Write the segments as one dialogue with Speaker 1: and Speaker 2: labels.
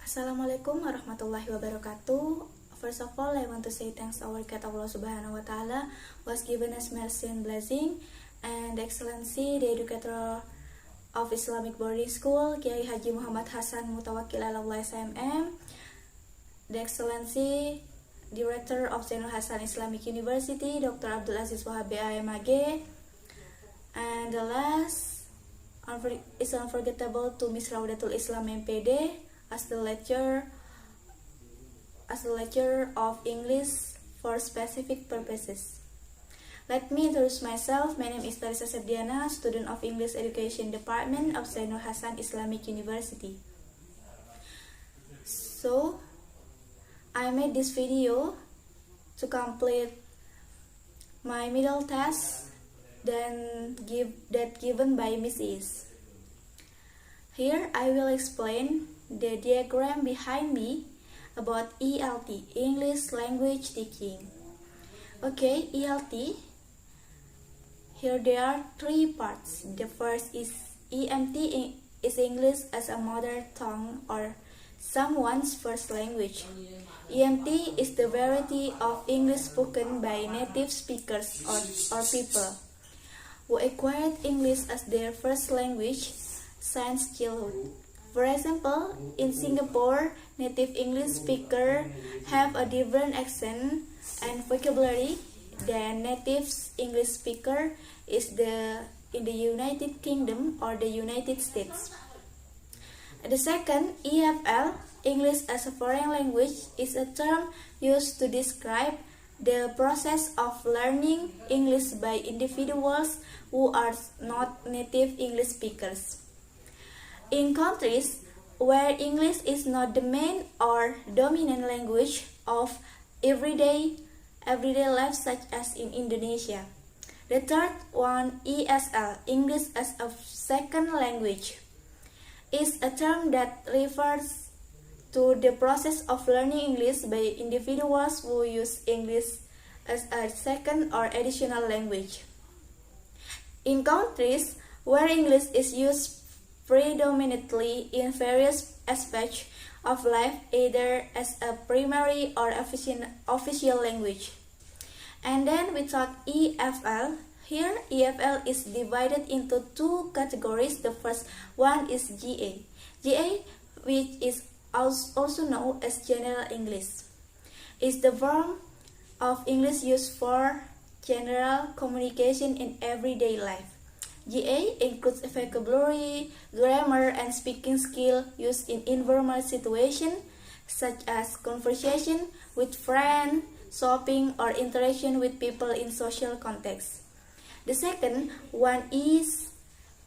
Speaker 1: Assalamualaikum warahmatullahi wabarakatuh. First of all, I want to say thanks to our God Allah Subhanahu wa Ta'ala was given us mercy and blessing, and Excellency, the educator of Islamic Boarding School, Kiai Haji Muhammad Hasan Mutawakil Allah SMM, the Excellency, Director of Zainul Hasan Islamic University, Dr. Abdul Aziz Wahab BAMAG, and the last is unforgettable to Miss Raudatul Islam MPD as the lecturer of English for specific purposes. Let me introduce myself. My name is Tarisa Sepdiana, student of English Education Department of Zainul Hasan Islamic University. So, I made this video to complete my middle test given by Miss Is. Here I will explain the diagram behind me about ELT, English Language Teaching. Okay, ELT. Here there are three parts. The first is EMT, is English as a mother tongue or someone's first language. EMT is the variety of English spoken by native speakers or people who acquired English as their first language since childhood. For example, in Singapore, native English speakers have a different accent and vocabulary than native English speaker in the United Kingdom or the United States. The second, EFL, English as a foreign language, is a term used to describe the process of learning English by individuals who are not native English speakers. In countries where English is not the main or dominant language of everyday life, such as in Indonesia. The third one, ESL, English as a second language, is a term that refers to the process of learning English by individuals who use English as a second or additional language. In countries where English is used predominantly in various aspects of life, either as a primary or official language. And then we talk EFL. Here, EFL is divided into two categories. The first one is GA. GA, which is also known as General English, is the form of English used for general communication in everyday life. GA includes vocabulary, grammar, and speaking skill used in informal situations such as conversation with friends, shopping, or interaction with people in social contexts. The second one is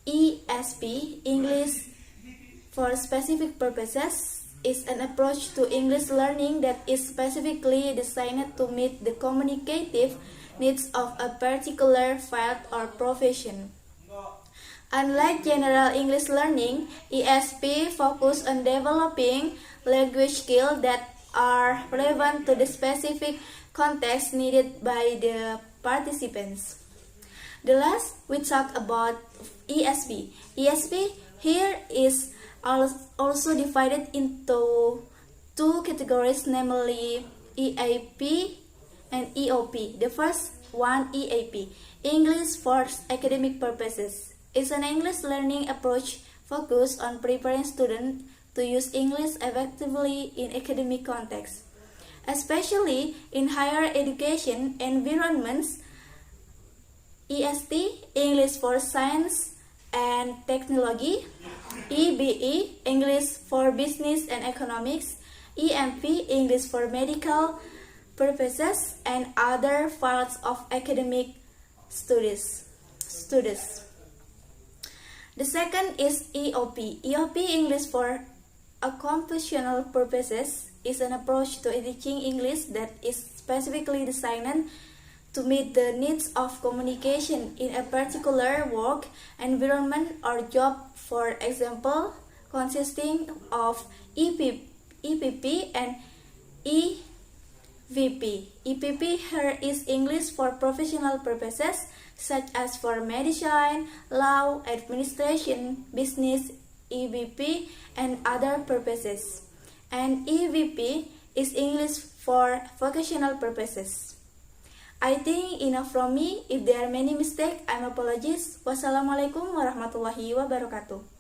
Speaker 1: ESP, English for specific purposes, is an approach to English learning that is specifically designed to meet the communicative needs of a particular field or profession. Unlike general English learning, ESP focuses on developing language skills that are relevant to the specific context needed by the participants. The last, we talk about ESP. ESP here is also divided into two categories, namely EAP and EOP. The first one, EAP, English for academic purposes, is an English learning approach focused on preparing students to use English effectively in academic contexts, especially in higher education environments. EST, English for Science and Technology. EBE, English for Business and Economics. EMP, English for Medical purposes and other fields of academic studies. The second is EOP. EOP, English for occupational purposes, is an approach to teaching English that is specifically designed to meet the needs of communication in a particular work environment or job, for example, consisting of EPP and EVP. EPP here is English for professional purposes, such as for medicine, law, administration, business, EVP, and other purposes. and EVP is English for vocational purposes. I think enough from me. If there are many mistakes, I'm apologies. Wassalamualaikum warahmatullahi wabarakatuh.